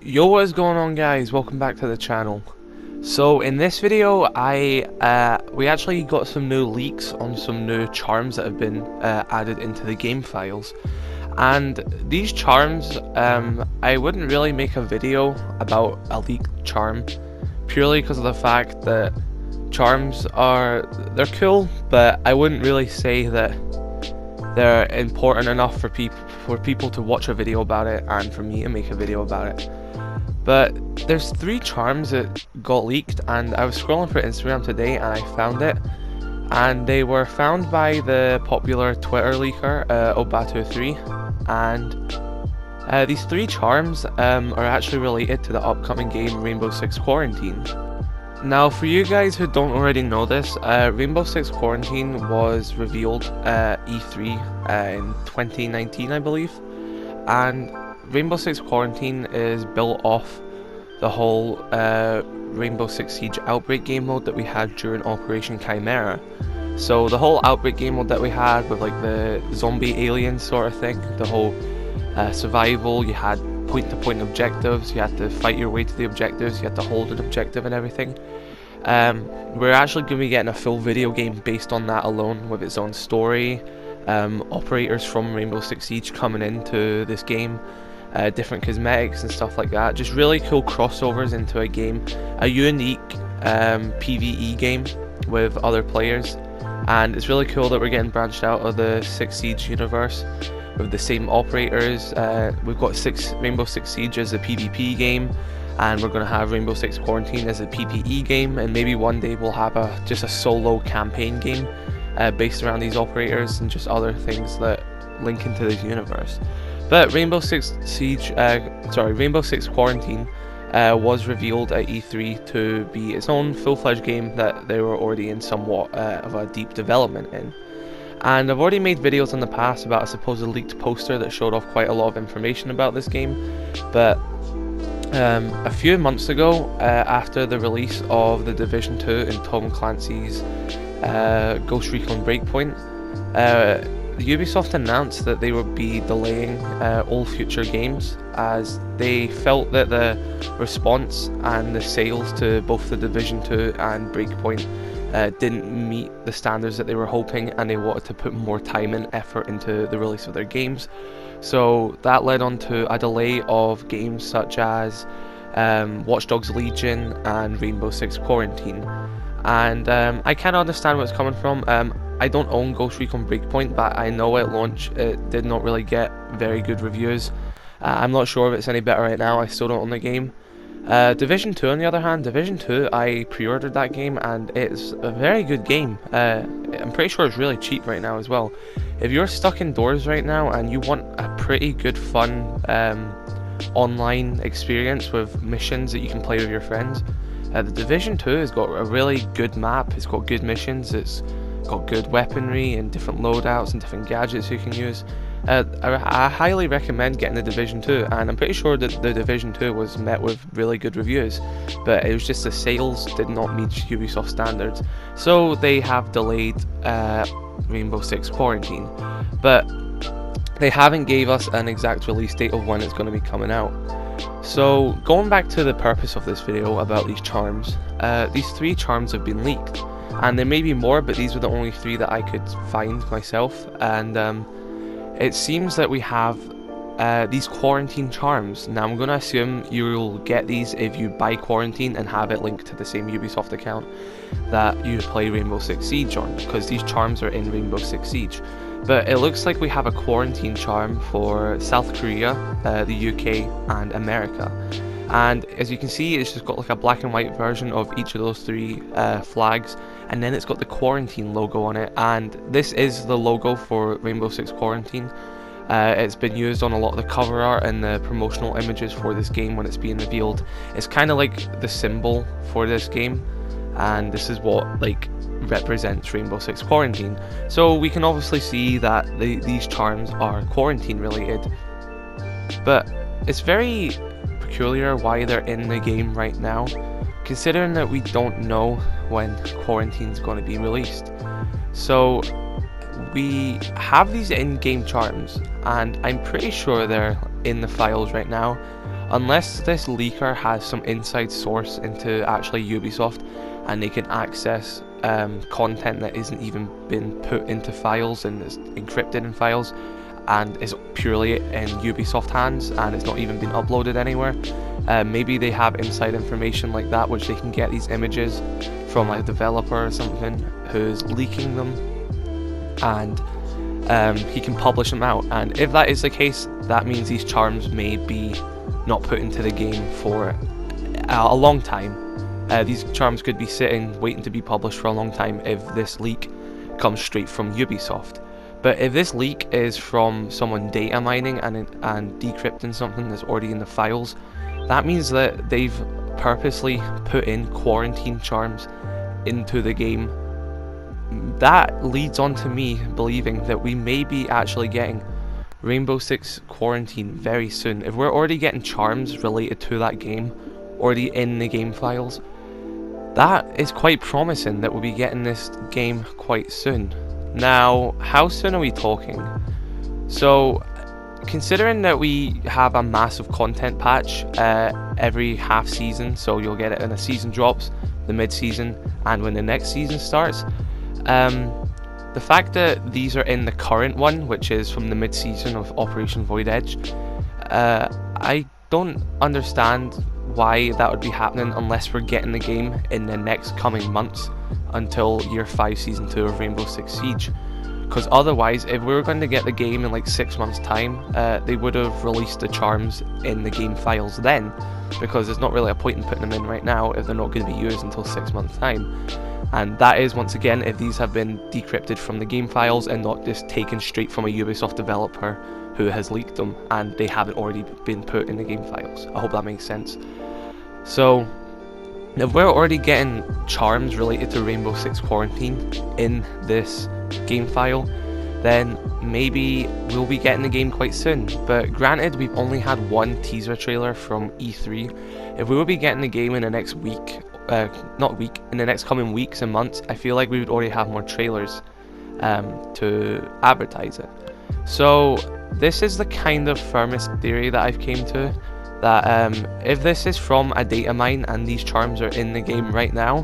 Yo, what is going on, guys? Welcome back to the channel. So in this video we actually got some new leaks on some new charms that have been added into the game files, and these charms I wouldn't really make a video about a leaked charm purely because of the fact that charms they're cool, but I wouldn't really say that they're important enough for people to watch a video about it and for me to make a video about it. But there's 3 charms that got leaked, and I was scrolling through Instagram today and I found it, and they were found by the popular Twitter leaker Obatu3, and these 3 charms are actually related to the upcoming game Rainbow Six Quarantine. Now, for you guys who don't already know this, Rainbow Six Quarantine was revealed at E3 in 2019, I believe, and Rainbow Six Quarantine is built off the whole Rainbow Six Siege Outbreak game mode that we had during Operation Chimera. So the whole Outbreak game mode that we had with like the zombie alien sort of thing, the whole survival, you had point-to-point objectives, you had to fight your way to the objectives, you had to hold an objective and everything. We're actually going to be getting a full video game based on that alone, with its own story, operators from Rainbow Six Siege coming into this game, different cosmetics and stuff like that. Just really cool crossovers into a game, a unique PvE game with other players, and it's really cool that we're getting branched out of the Six Siege universe with the same operators. We've got Rainbow Six Siege as a PvP game, and we're going to have Rainbow Six Quarantine as a PvE game, and maybe one day we'll have just a solo campaign game based around these operators and just other things that link into this universe. But Rainbow Six Quarantine was revealed at E3 to be its own full-fledged game that they were already in somewhat of a deep development in. And I've already made videos in the past about a supposed leaked poster that showed off quite a lot of information about this game, but a few months ago, after the release of The Division 2 and Tom Clancy's Ghost Recon Breakpoint, Ubisoft announced that they would be delaying all future games, as they felt that the response and the sales to both The Division 2 and Breakpoint didn't meet the standards that they were hoping, and they wanted to put more time and effort into the release of their games. So that led on to a delay of games such as Watch Dogs Legion and Rainbow Six Quarantine. And I kind of understand where it's coming from. I don't own Ghost Recon Breakpoint, but I know at launch it did not really get very good reviews. I'm not sure if it's any better right now. I still don't own the game. Division 2 on the other hand, Division 2, I pre-ordered that game and it's a very good game. I'm pretty sure it's really cheap right now as well. If you're stuck indoors right now and you want a pretty good fun online experience with missions that you can play with your friends, the Division 2 has got a really good map, it's got good missions, it's got good weaponry and different loadouts and different gadgets you can use. I highly recommend getting the Division 2, and I'm pretty sure that the Division 2 was met with really good reviews, but it was just the sales did not meet Ubisoft standards, so they have delayed Rainbow Six Quarantine, but they haven't gave us an exact release date of when it's going to be coming out. So going back to the purpose of this video about these charms, these 3 charms have been leaked, and there may be more, but these were the only 3 that I could find myself, and it seems that we have these quarantine charms. Now I'm going to assume you'll get these if you buy Quarantine and have it linked to the same Ubisoft account that you play Rainbow Six Siege on, because these charms are in Rainbow Six Siege. But it looks like we have a Quarantine charm for South Korea, the UK and America. And as you can see, it's just got like a black and white version of each of those 3 flags, and then it's got the Quarantine logo on it, and this is the logo for Rainbow Six Quarantine. It's been used on a lot of the cover art and the promotional images for this game when it's being revealed. It's kind of like the symbol for this game, and this is what like represents Rainbow Six Quarantine. So we can obviously see that these charms are quarantine related, but it's very peculiar why they're in the game right now, considering that we don't know when Quarantine's going to be released. So we have these in-game charms, and I'm pretty sure they're in the files right now. unless this leaker has some inside source into actually Ubisoft and they can access content that isn't even been put into files and is encrypted in files and is purely in Ubisoft hands and it's not even been uploaded anywhere. Maybe they have inside information like that, which they can get these images from like a developer or something who's leaking them, and he can publish them out. And if that is the case, that means these charms may be not put into the game for a long time. These charms could be sitting waiting to be published for a long time if this leak comes straight from Ubisoft. But if this leak is from someone data mining and decrypting something that's already in the files, that means that they've purposely put in quarantine charms into the game. That leads on to me believing that we may be actually getting Rainbow Six Quarantine very soon. If we're already getting charms related to that game already in the game files, that is quite promising that we'll be getting this game quite soon. Now, how soon are we talking? So, considering that we have a massive content patch every half season, so you'll get it when a season drops, the mid-season, and when the next season starts, the fact that these are in the current one, which is from the mid-season of Operation Void Edge, I don't understand why that would be happening unless we're getting the game in the next coming months until year 5 season 2 of Rainbow Six Siege. Because otherwise, if we were going to get the game in like 6 months time, they would have released the charms in the game files then, because there's not really a point in putting them in right now if they're not going to be used until 6 months time. And that is, once again, if these have been decrypted from the game files and not just taken straight from a Ubisoft developer who has leaked them and they haven't already been put in the game files. I hope that makes sense. So, if we're already getting charms related to Rainbow Six Quarantine in this game file, then maybe we'll be getting the game quite soon. But granted, we've only had one teaser trailer from E3. If we will be getting the game in the next week, in the next coming weeks and months, I feel like we would already have more trailers to advertise it. So this is the kind of firmest theory that I've came to, that if this is from a data mine and these charms are in the game right now,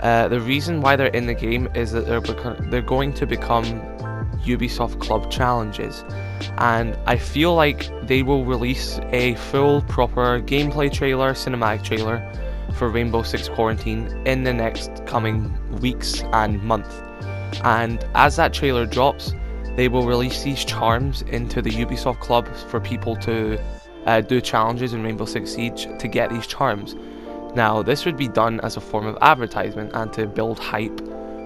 the reason why they're in the game is that they're going to become Ubisoft Club challenges, and I feel like they will release a full proper gameplay trailer, cinematic trailer for Rainbow Six Quarantine in the next coming weeks and month. And as that trailer drops, they will release these charms into the Ubisoft Club for people to do challenges in Rainbow Six Siege to get these charms. Now, this would be done as a form of advertisement and to build hype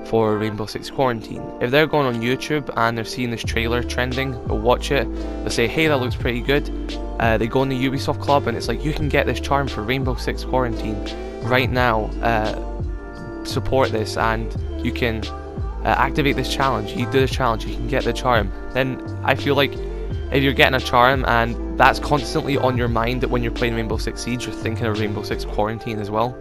for Rainbow Six Quarantine. If they're going on YouTube and they're seeing this trailer trending, they'll watch it, they'll say, hey, that looks pretty good. They go in the Ubisoft Club and it's like, you can get this charm for Rainbow Six Quarantine right now. Support this and you can activate this challenge. You do this challenge, you can get the charm. Then I feel like if you're getting a charm and that's constantly on your mind, that when you're playing Rainbow Six Siege you're thinking of Rainbow Six Quarantine as well,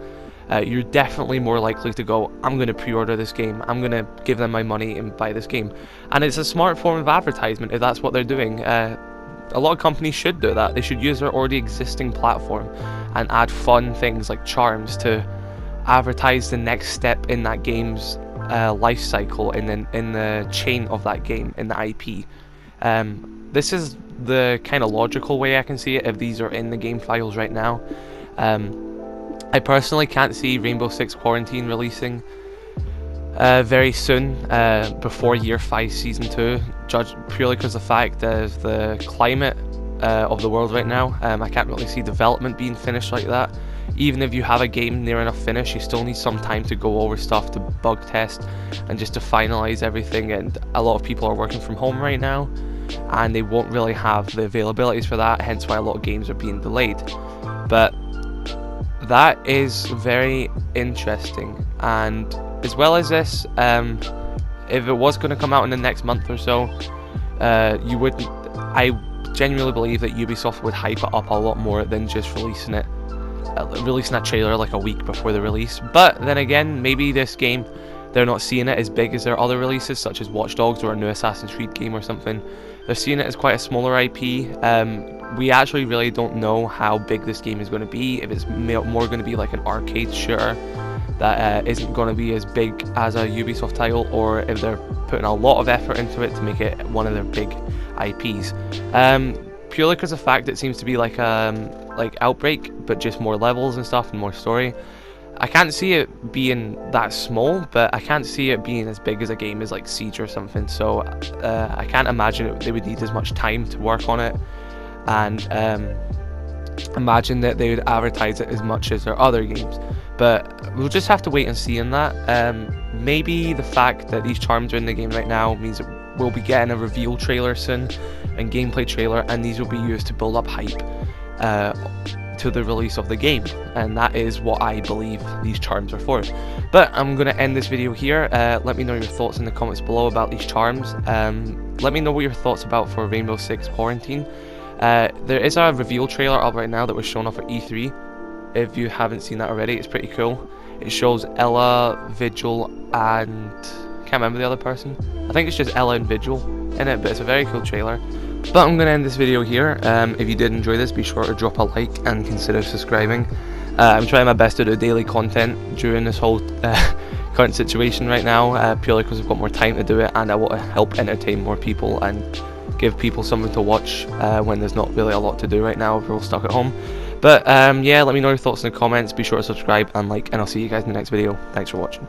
you're definitely more likely to go, I'm going to pre-order this game, I'm going to give them my money and buy this game. And it's a smart form of advertisement if that's what they're doing. A lot of companies should do that. They should use their already existing platform and add fun things like charms to advertise the next step in that game's life cycle, in the chain of that game, in the IP. This is the kind of logical way I can see it if these are in the game files right now. I personally can't see Rainbow Six Quarantine releasing very soon, before year 5 season 2, judged purely because the fact of the climate of the world right now. I can't really see development being finished like that. Even if you have a game near enough finish, you still need some time to go over stuff, to bug test and just to finalize everything, and a lot of people are working from home right now and they won't really have the availabilities for that, hence why a lot of games are being delayed. But that is very interesting. And as well as this, if it was going to come out in the next month or so, I genuinely believe that Ubisoft would hype it up a lot more than just releasing a trailer like a week before the release. But then again, maybe this game, they're not seeing it as big as their other releases, such as Watch Dogs or a new Assassin's Creed game or something. They're seeing it as quite a smaller IP. We actually really don't know how big this game is going to be, if it's more going to be like an arcade shooter that isn't going to be as big as a Ubisoft title, or if they're putting a lot of effort into it to make it one of their big IPs. Purely because of the fact it seems to be like Outbreak, but just more levels and stuff and more story. I can't see it being that small, but I can't see it being as big as a game as like Siege or something, so I can't imagine they would need as much time to work on it, and imagine that they would advertise it as much as their other games. But we'll just have to wait and see on that. Maybe the fact that these charms are in the game right now means that we'll be getting a reveal trailer soon, and gameplay trailer, and these will be used to build up hype to the release of the game, and that is what I believe these charms are for. But I'm going to end this video here. Let me know your thoughts in the comments below about these charms. Let me know what your thoughts about for Rainbow Six Quarantine. There is a reveal trailer up right now that was shown off at E3. If you haven't seen that already, it's pretty cool. It shows Ella, Vigil, and can't remember the other person. I think it's just Ella and Vigil in it, but it's a very cool trailer. But I'm going to end this video here. If you did enjoy this, be sure to drop a like and consider subscribing. I'm trying my best to do daily content during this whole current situation right now, purely because I've got more time to do it, and I want to help entertain more people and give people something to watch when there's not really a lot to do right now if we're all stuck at home. But yeah, let me know your thoughts in the comments. Be sure to subscribe and like, and I'll see you guys in the next video. Thanks for watching.